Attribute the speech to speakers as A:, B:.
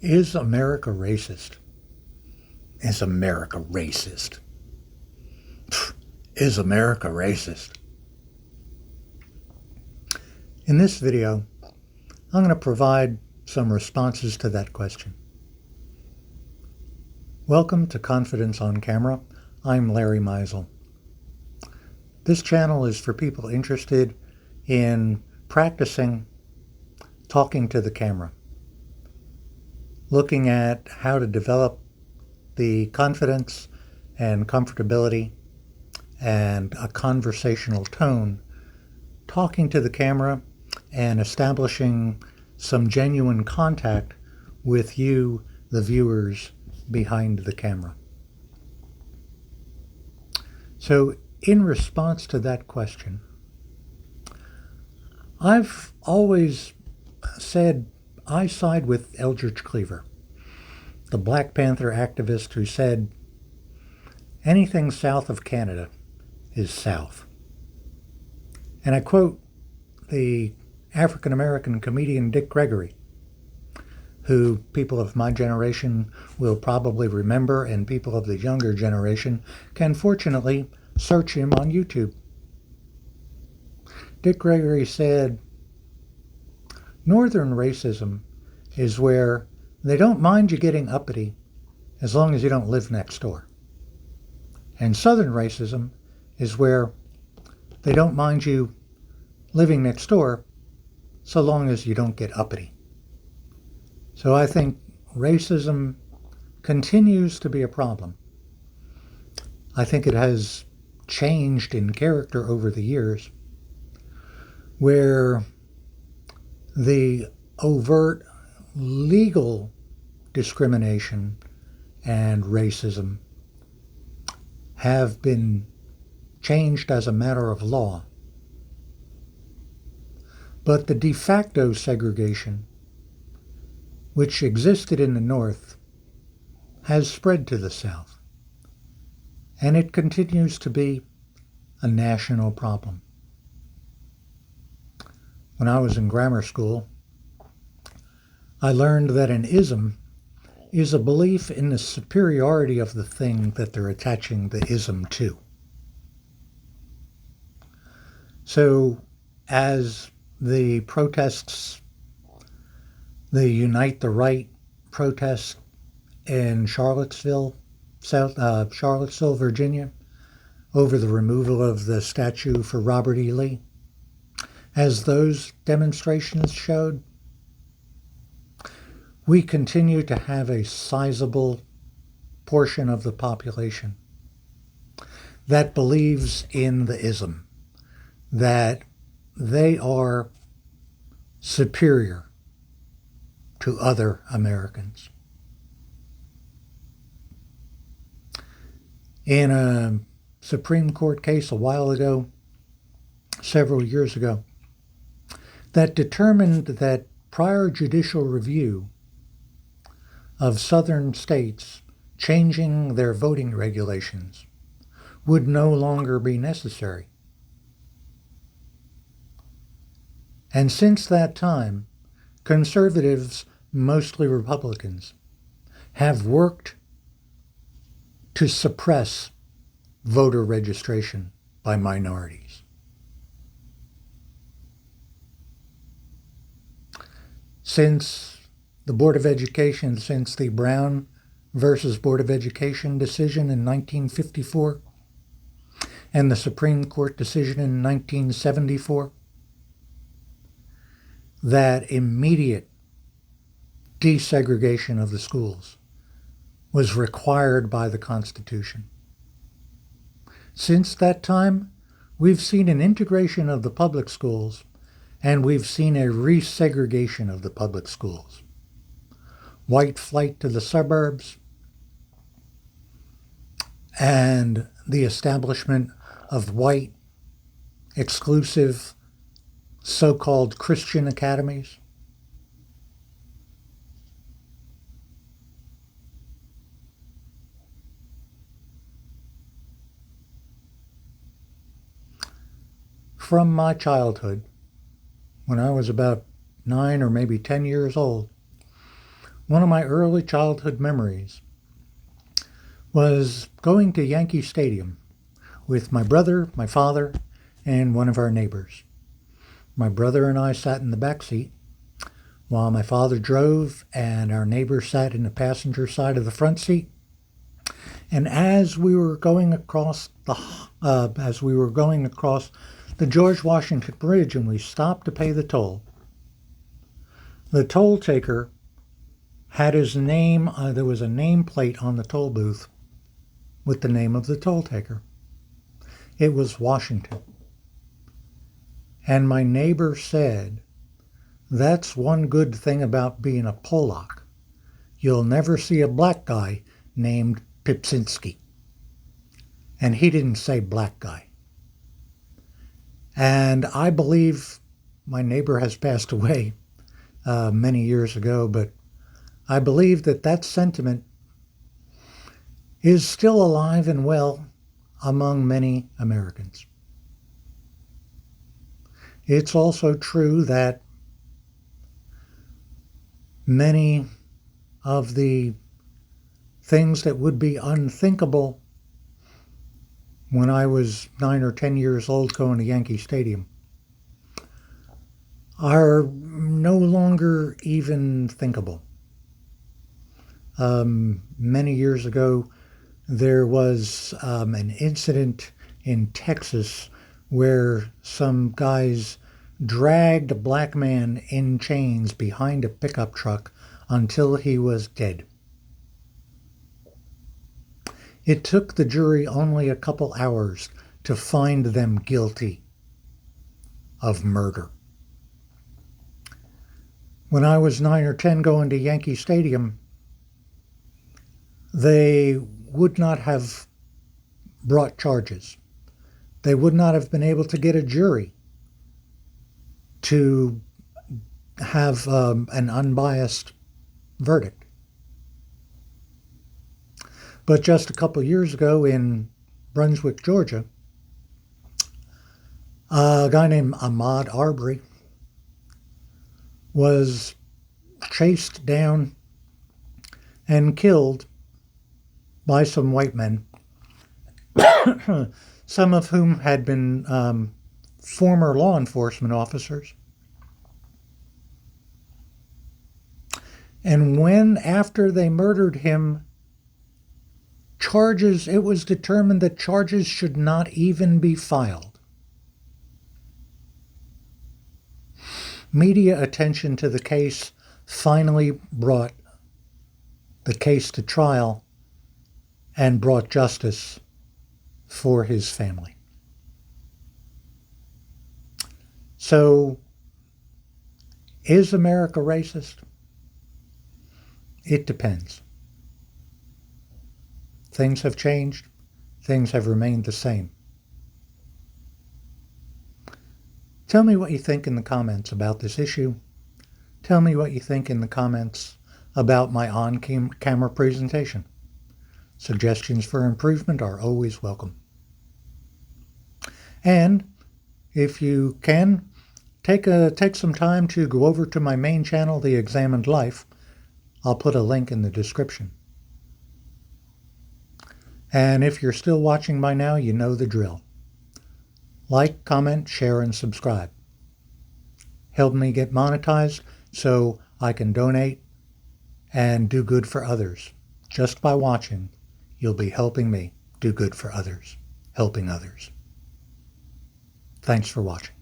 A: Is America racist? Is America racist? Is America racist? In this video, I'm going to provide some responses to that question. Welcome to Confidence on Camera. I'm Larry Meisel. This channel is for people interested in practicing talking to the camera, looking at how to develop the confidence and comfortability and a conversational tone, talking to the camera and establishing some genuine contact with you, the viewers, behind the camera. So in response to that question, I've always said I side with Eldridge Cleaver, the Black Panther activist who said, anything south of Canada is south. And I quote the African-American comedian Dick Gregory, who people of my generation will probably remember, and people of the younger generation can fortunately search him on YouTube. Dick Gregory said, Northern racism is where they don't mind you getting uppity as long as you don't live next door. And Southern racism is where they don't mind you living next door so long as you don't get uppity. So I think racism continues to be a problem. I think it has changed in character over the years, where the overt legal discrimination and racism have been changed as a matter of law. But the de facto segregation, which existed in the North, has spread to the South, and it continues to be a national problem. When I was in grammar school, I learned that an ism is a belief in the superiority of the thing that they're attaching the ism to. So as the protests, the Unite the Right protests in Charlottesville, Charlottesville, Virginia, over the removal of the statue for Robert E. Lee, as those demonstrations showed, we continue to have a sizable portion of the population that believes in the ism, that they are superior to other Americans. In a Supreme Court case a while ago, several years ago, that determined that prior judicial review of southern states changing their voting regulations would no longer be necessary. And since that time, conservatives, mostly Republicans, have worked to suppress voter registration by minorities. Since the Board of Education, since the Brown versus Board of Education decision in 1954 and the Supreme Court decision in 1974, that immediate desegregation of the schools was required by the Constitution. Since that time, we've seen an integration of the public schools, and we've seen a resegregation of the public schools. White flight to the suburbs, and the establishment of white, exclusive, so-called Christian academies. From my childhood, when I was about 9 or maybe 10 years old, One of my early childhood memories was going to Yankee Stadium with my brother, my father, and one of our neighbors. My brother and I sat in the back seat while my father drove, and our neighbor sat in the passenger side of the front seat. And as we were going across the George Washington Bridge, and we stopped to pay the toll, the toll taker had his name. There was a nameplate on the toll booth with the name of the toll taker. It was Washington. And my neighbor said, "That's one good thing about being a Polak. You'll never see a black guy named Pipsinski." And he didn't say black guy. And I believe my neighbor has passed away many years ago, but I believe that sentiment is still alive and well among many Americans. It's also true that many of the things that would be unthinkable when I was 9 or 10 years old going to Yankee Stadium are no longer even thinkable. Many years ago, there was an incident in Texas where some guys dragged a black man in chains behind a pickup truck until he was dead. It took the jury only a couple hours to find them guilty of murder. When I was 9 or 10 going to Yankee Stadium, they would not have brought charges. They would not have been able to get a jury to have an unbiased verdict. But just a couple years ago in Brunswick, Georgia, a guy named Ahmaud Arbery was chased down and killed by some white men, some of whom had been former law enforcement officers. And when, after they murdered him, it was determined that charges should not even be filed. Media attention to the case finally brought the case to trial and brought justice for his family. So, is America racist? It depends. Things have changed. Things have remained the same. Tell me what you think in the comments about this issue. Tell me what you think in the comments about my on-camera presentation. Suggestions for improvement are always welcome. And if you can, take some time to go over to my main channel, The Examined Life. I'll put a link in the description. And if you're still watching by now, you know the drill. Like, comment, share, and subscribe. Help me get monetized so I can donate and do good for others. Just by watching, you'll be helping me do good for others, helping others. Thanks for watching.